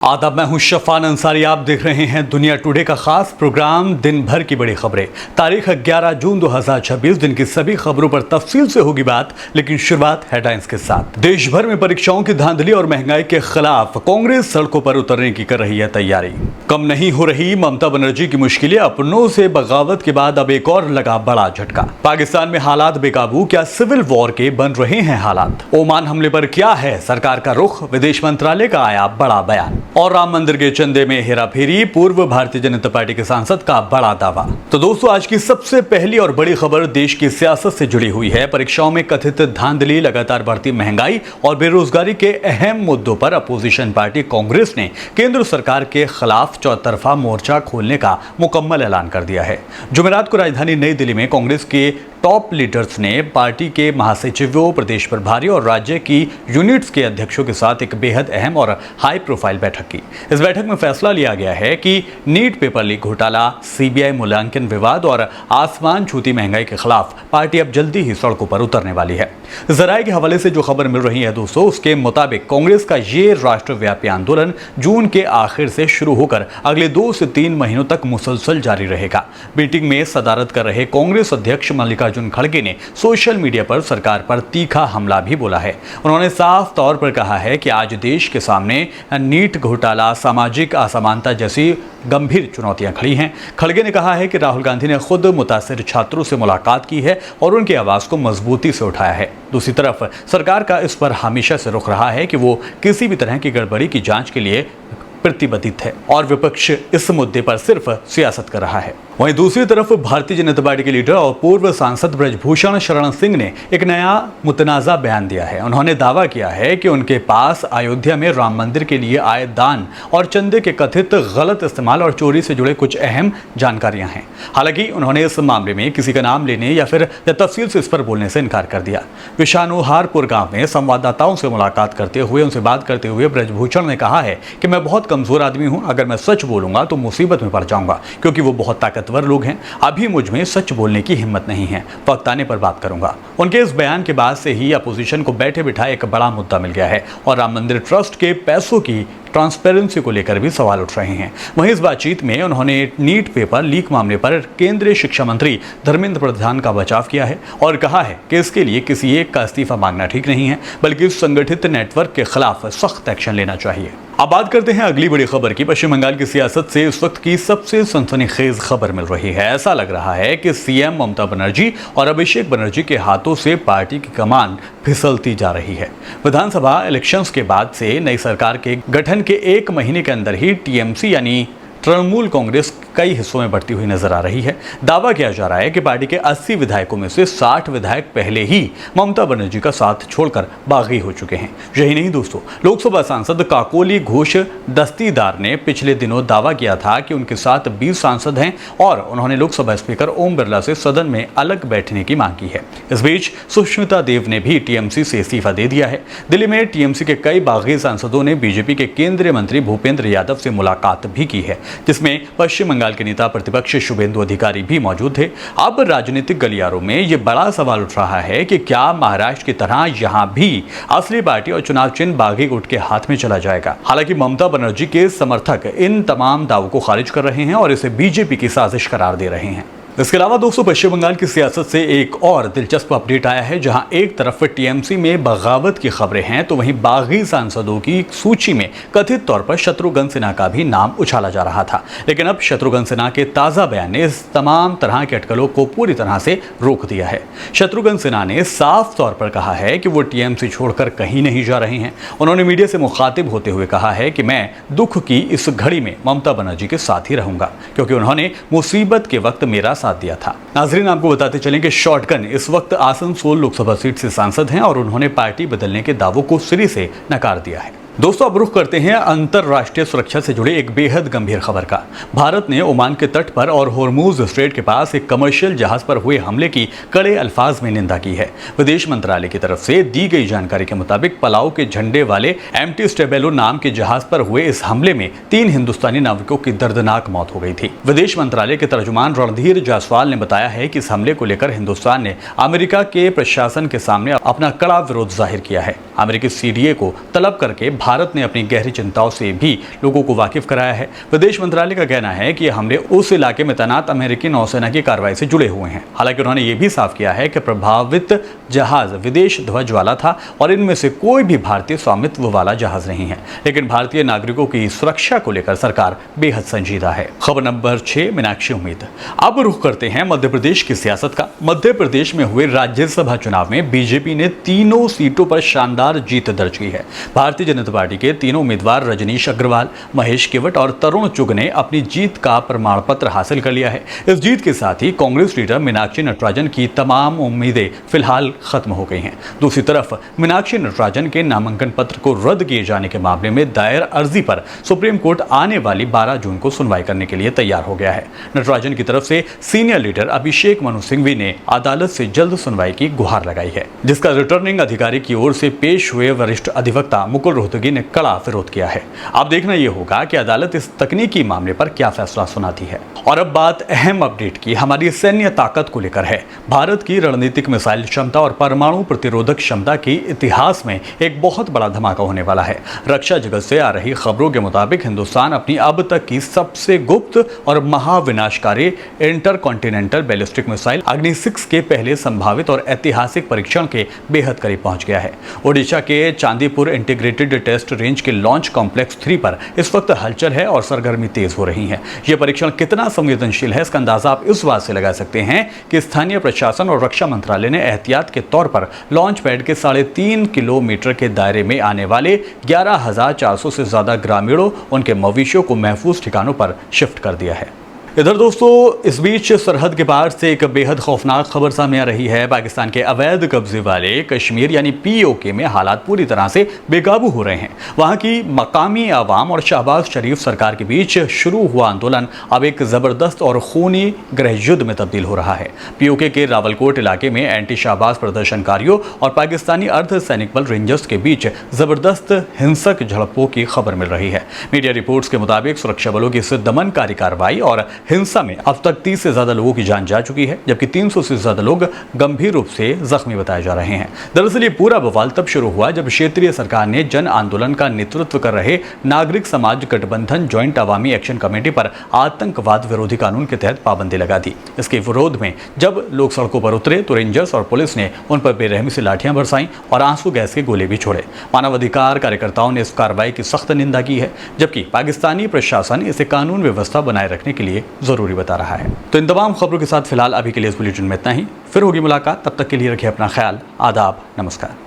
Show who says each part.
Speaker 1: आदाब, मैं हूं शफान अंसारी। आप देख रहे हैं दुनिया टुडे का खास प्रोग्राम दिन भर की बड़ी खबरें। तारीख 11 जून 2026। दिन की सभी खबरों पर तफसील से होगी बात, लेकिन शुरुआत हेडलाइंस के साथ। देश भर में परीक्षाओं की धांधली और महंगाई के खिलाफ कांग्रेस सड़कों पर उतरने की कर रही है तैयारी। कम नहीं हो रही ममता बनर्जी की मुश्किलें, अपनों से बगावत के बाद अब एक और लगा बड़ा झटका। पाकिस्तान में हालात बेकाबू, क्या सिविल वॉर के बन रहे हैं हालात? ओमान हमले पर क्या है सरकार का रुख? विदेश मंत्रालय का आया बड़ा बयान। और राम मंदिर के चंदे में हेराफेरी, पूर्व भारतीय जनता पार्टी के सांसद का बड़ा दावा। तो दोस्तों, आज की सबसे पहली और बड़ी खबर देश की सियासत से जुड़ी हुई है। परीक्षाओं में कथित धांधली, लगातार बढ़ती महंगाई और बेरोजगारी के अहम मुद्दों पर अपोजिशन पार्टी कांग्रेस ने केंद्र सरकार के खिलाफ चौतरफा मोर्चा खोलने का मुकम्मल ऐलान कर दिया है। जुमेरात को राजधानी नई दिल्ली में कांग्रेस के टॉप लीडर्स ने पार्टी के महासचिवों, प्रदेश प्रभारी और राज्य की यूनिट्स के अध्यक्षों के साथ एक बेहद अहम और हाई प्रोफाइल बैठक की। इस बैठक में फैसला लिया गया है कि नीट पेपर लीक घोटाला, सीबीआई मूल्यांकन विवाद और आसमान छूती महंगाई के खिलाफ पार्टी अब जल्दी ही सड़कों पर उतरने वाली है। जराये के हवाले से जो खबर मिल रही है दोस्तों, उसके मुताबिक कांग्रेस का ये राष्ट्रव्यापी आंदोलन जून के आखिर से शुरू होकर अगले 2 से 3 महीनों तक मुसलसल जारी रहेगा। मीटिंग में सदारत कर रहे कांग्रेस अध्यक्ष मल्लिकार्जुन खड़गे ने सोशल मीडिया पर सरकार पर तीखा हमला भी बोला है। उन्होंने साफ तौर पर कहा है कि आज देश के सामने नीट घोटाला, सामाजिक असमानता जैसी गंभीर चुनौतियां खड़ी हैं। खड़गे ने कहा है कि राहुल गांधी ने खुद मुतासिर छात्रों से मुलाकात की है और उनकी आवाज को मजबूती से उठाया है। दूसरी तरफ सरकार का इस पर हमेशा से रुख रहा है कि वो किसी भी तरह की गड़बड़ी की जांच के लिए प्रतिबद्ध है और विपक्ष इस मुद्दे पर सिर्फ सियासत कर रहा है। वहीं दूसरी तरफ भारतीय जनता पार्टी के लीडर और पूर्व सांसद ब्रजभूषण शरण सिंह ने एक नया मुतनाज़ा बयान दिया है। उन्होंने दावा किया है कि उनके पास अयोध्या में राम मंदिर के लिए आए दान और चंदे के कथित गलत इस्तेमाल और चोरी से जुड़े कुछ अहम जानकारियां हैं। हालांकि उन्होंने इस मामले में किसी का नाम लेने या फिर तफसील से इस पर बोलने से इनकार कर दिया। विशानुहारपुर गांव में संवाददाताओं से मुलाकात करते हुए, उनसे बात करते हुए ब्रजभूषण ने कहा है कि मैं बहुत कमजोर आदमी हूं, अगर मैं सच बोलूंगा तो मुसीबत में पड़ जाऊंगा, क्योंकि वो बहुत ताकतवर लोग हैं। अभी मुझ में सच बोलने की हिम्मत नहीं है, वक्त आने पर बात करूंगा। उनके इस बयान के बाद से ही अपोजिशन को बैठे बिठाए एक बड़ा मुद्दा मिल गया है और राम मंदिर ट्रस्ट के पैसों की ट्रांसपेरेंसी को लेकर भी सवाल उठ रहे हैं। वहीं इस बातचीत में उन्होंने नीट पेपर लीक मामले पर केंद्रीय शिक्षा मंत्री धर्मेंद्र प्रधान का बचाव किया है और कहा है कि इसके लिए किसी एक का इस्तीफा मांगना ठीक नहीं है, बल्कि इस संगठित नेटवर्क के खिलाफ सख्त एक्शन लेना चाहिए। अब बात करते हैं अगली बड़ी खबर की। पश्चिम बंगाल की सियासत से इस वक्त की सबसे सनसनीखेज खबर मिल रही है। ऐसा लग रहा है कि सीएम ममता बनर्जी और अभिषेक बनर्जी के हाथों से पार्टी की कमान फिसलती जा रही है। विधानसभा इलेक्शंस के बाद से नई सरकार के गठन के 1 महीने के अंदर ही टीएमसी यानी तृणमूल कांग्रेस कई हिस्सों में बढ़ती हुई नजर आ रही है। दावा किया जा रहा है कि पार्टी के 80 विधायकों में से 60 विधायक पहले ही ममता बनर्जी का साथ छोड़कर बागी हो चुके हैं। यही नहीं दोस्तों, लोकसभा सांसद काकोली घोष दस्तीदार ने पिछले दिनों दावा किया था कि उनके साथ 20 सांसद हैं और उन्होंने लोकसभा स्पीकर ओम बिरला से सदन में अलग बैठने की मांग की है। इस बीच सुष्मिता देव ने भी टीएमसी से इस्तीफा दे दिया है। दिल्ली में टीएमसी के कई बागी सांसदों ने बीजेपी के केंद्रीय मंत्री भूपेंद्र यादव से मुलाकात भी की है, जिसमें पश्चिम बंगाल के नेता प्रतिपक्ष शुभेंदु अधिकारी भी मौजूद थे। अब राजनीतिक गलियारों में यह बड़ा सवाल उठ रहा है कि क्या महाराष्ट्र की तरह यहां भी असली पार्टी और चुनाव चिन्ह बागी गुट के हाथ में चला जाएगा? हालांकि ममता बनर्जी के समर्थक इन तमाम दावों को खारिज कर रहे हैं और इसे बीजेपी की साजिश करार दे रहे हैं। इसके अलावा दोस्तों, पश्चिम बंगाल की सियासत से एक और दिलचस्प अपडेट आया है। जहां एक तरफ टीएमसी में बगावत की खबरें हैं, तो वहीं बागी सांसदों की सूची में कथित तौर पर शत्रुघ्न सिन्हा का भी नाम उछाला जा रहा था। लेकिन अब शत्रुघ्न सिन्हा के ताजा बयान ने इस तमाम तरह के अटकलों को पूरी तरह से रोक दिया है। शत्रुघ्न सिन्हा ने साफ तौर पर कहा है कि वो टीएमसी छोड़कर कहीं नहीं जा रहे हैं। उन्होंने मीडिया से मुखातिब होते हुए कहा है कि मैं दुख की इस घड़ी में ममता बनर्जी के साथ ही रहूंगा, क्योंकि उन्होंने मुसीबत के वक्त मेरा साथ दिया था। नाजरीन, आपको बताते चलें कि शॉटगन इस वक्त आसनसोल लोकसभा सीट से सांसद हैं और उन्होंने पार्टी बदलने के दावों को सिरे से नकार दिया है। दोस्तों, अब रुख करते हैं अंतरराष्ट्रीय सुरक्षा से जुड़े एक बेहद गंभीर खबर का। भारत ने ओमान के तट पर और होर्मुज स्ट्रेट के पास एक कमर्शियल जहाज पर हुए हमले की कड़े अल्फाज में निंदा की है। विदेश मंत्रालय की तरफ से दी गई जानकारी के मुताबिक पलाऊ के झंडे वाले एमटी स्टेबेलो नाम के जहाज पर हुए इस हमले में 3 हिंदुस्तानी नाविकों की दर्दनाक मौत हो गई थी। विदेश मंत्रालय के तर्जुमान रणधीर जायसवाल ने बताया है कि इस हमले को लेकर हिंदुस्तान ने अमेरिका के प्रशासन के सामने अपना कड़ा विरोध जाहिर किया है। अमेरिकी सीडीए को तलब करके भारत ने अपनी गहरी चिंताओं से भी लोगों को वाकिफ कराया है। विदेश मंत्रालय का कहना है कि हमले उस इलाके में तैनात अमेरिकी नौसेना की कार्रवाई से जुड़े हुए हैं। हालांकि उन्होंने ये भी साफ किया है कि प्रभावित जहाज विदेश ध्वज वाला था और इनमें से कोई भी भारतीय स्वामित्व वाला जहाज नहीं है। लेकिन भारतीय नागरिकों की सुरक्षा को लेकर सरकार बेहद संजीदा है। खबर नंबर 6, मीनाक्षी उम्मीद। अब रुख करते हैं मध्य प्रदेश की सियासत का। मध्य प्रदेश में हुए राज्यसभा चुनाव में बीजेपी ने तीनों सीटों पर शानदार जीत दर्ज की है। भारतीय जनता पार्टी के तीनों उम्मीदवार रजनीश अग्रवाल, महेश केवट और तरुण चुग ने अपनी जीत का प्रमाण पत्र हासिल कर लिया है। इस जीत के साथ ही कांग्रेस लीडर मीनाक्षी नटराजन की तमाम उम्मीदें फिलहाल खत्म हो गई हैं। दूसरी तरफ मीनाक्षी नटराजन के नामांकन पत्र को रद्द किए जाने के मामले में दायर अर्जी पर सुप्रीम कोर्ट आने वाली 12 जून को सुनवाई करने के लिए तैयार हो गया है। नटराजन की तरफ से सीनियर लीडर अभिषेक मनु सिंघवी ने अदालत से जल्द सुनवाई की गुहार लगाई है, जिसका रिटर्निंग अधिकारी की ओर से पेश हुए वरिष्ठ अधिवक्ता मुकुल रोहतगी ने कड़ा विरोध किया है। अब देखना यह होगा कि अदालत इस तकनीकी मामले पर क्या फैसला सुनाती है। और अब बात अहम अपडेट की हमारी सैन्य ताकत को लेकर है। भारत की रणनीतिक मिसाइल क्षमता और परमाणु प्रतिरोधक क्षमता की इतिहास में एक बहुत बड़ा धमाका होने वाला है। रक्षा जगत से आ रही खबरों के मुताबिक हिंदुस्तान अपनी अब तक की सबसे गुप्त और महाविनाशकारी इंटरकॉन्टिनेंटल बैलिस्टिक मिसाइल अग्नि 6 के पहले संभावित और ऐतिहासिक परीक्षण के बेहद करीब पहुंच गया है। ओडिशा के चांदीपुर इंटीग्रेटेड टेस्ट रेंज के लॉन्च कॉम्प्लेक्स 3 पर इस वक्त हलचल है और सरगर्मी तेज हो रही है। यह परीक्षण कितना संवेदनशील है, इसका अंदाजा आप इस बात से लगा सकते हैं कि स्थानीय प्रशासन और रक्षा मंत्रालय ने एहतियात के तौर पर लॉन्च पैड के 3.5 किलोमीटर के दायरे में आने वाले 11,400 से ज्यादा ग्रामीणों, उनके मवेशियों को महफूज ठिकानों पर शिफ्ट कर दिया है। इधर दोस्तों, इस बीच सरहद के पार से एक बेहद खौफनाक खबर सामने आ रही है। पाकिस्तान के अवैध कब्जे वाले कश्मीर यानी POK में हालात पूरी तरह से बेकाबू हो रहे हैं। वहां की मकामी आवाम और शहबाज शरीफ सरकार के बीच शुरू हुआ आंदोलन अब एक जबरदस्त और खूनी गृह युद्ध में तब्दील हो रहा है। POK के रावलकोट इलाके में एंटी शहबाज प्रदर्शनकारियों और पाकिस्तानी अर्ध सैनिक बल रेंजर्स के बीच जबरदस्त हिंसक झड़पों की खबर मिल रही है। मीडिया रिपोर्ट्स के मुताबिक सुरक्षा बलों की इस दमनकारी कार्रवाई और हिंसा में अब तक 30 से ज्यादा लोगों की जान जा चुकी है, जबकि 300 से ज्यादा लोग गंभीर रूप से जख्मी बताए जा रहे हैं। दरअसल ये पूरा बवाल तब शुरू हुआ जब क्षेत्रीय सरकार ने जन आंदोलन का नेतृत्व कर रहे नागरिक समाज गठबंधन ज्वाइंट अवामी एक्शन कमेटी पर आतंकवाद विरोधी कानून के तहत पाबंदी लगा दी। इसके विरोध में जब लोग सड़कों पर उतरे तो रेंजर्स और पुलिस ने उन पर बेरहमी से लाठियां बरसाईं और आंसू गैस के गोले भी छोड़े। मानवाधिकार कार्यकर्ताओं ने इस कार्रवाई की सख्त निंदा की है, जबकि पाकिस्तानी प्रशासन इसे कानून व्यवस्था बनाए रखने के लिए जरूरी बता रहा है। तो इन तमाम खबरों के साथ फिलहाल अभी के लिए इस बुलेटिन में इतना ही। फिर होगी मुलाकात, तब तक के लिए रखिए अपना ख्याल। आदाब, नमस्कार।